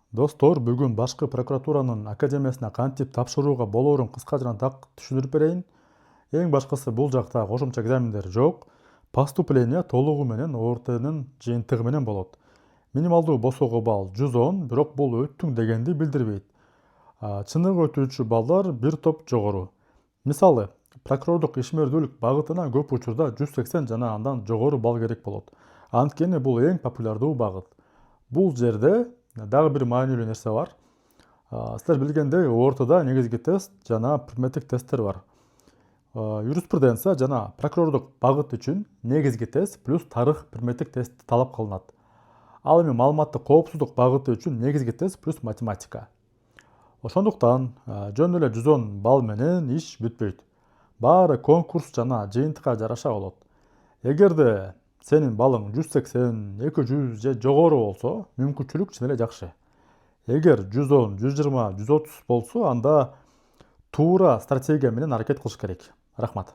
Достор, бүгүн башкы прокуратуранын академиясына кантип тапшырууга болоорун кыска жана так түшүндүрүп берейин. Эң башкысы, бул жакта кошумча экзамендер жок. Поступление толугу менен ОРТнын жыйынтыгы менен болот. Минималдуу босого балл 110, бирок бул өттүң дегенди билдирбейт. Чыныгы өтүүчү балдар бир топ жогору. Мисалы, прокурордук ишмердүүлүк багытына көп учурда 180 жана андан жогору балл керек болот. Анткени бул эң популярдуу багыт. Бул жерде дагы бир маанилүү нерсе бар. Силер билгендей, ОРТда негизги тест жана предметтик тесттер бар. Юриспруденция жана прокурордук багыт үчүн негизги тест плюс тарых предметтик тест талап кылынат. Ал эми маалыматтык коопсуздук багыты үчүн негизги тест плюс математика. Ошондуктан жөн эле 110 балл менен иш бүтпөйт. Баары конкурс жана жыйынтыкка жараша болот. Эгерде сенин баллың 180, 200 же жогору болсо, мүмкүнчүлүк чын эле жакшы. Эгер 110, 120, 130 болсо, анда туура стратегия менен аракет кылыш керек. Рахмат.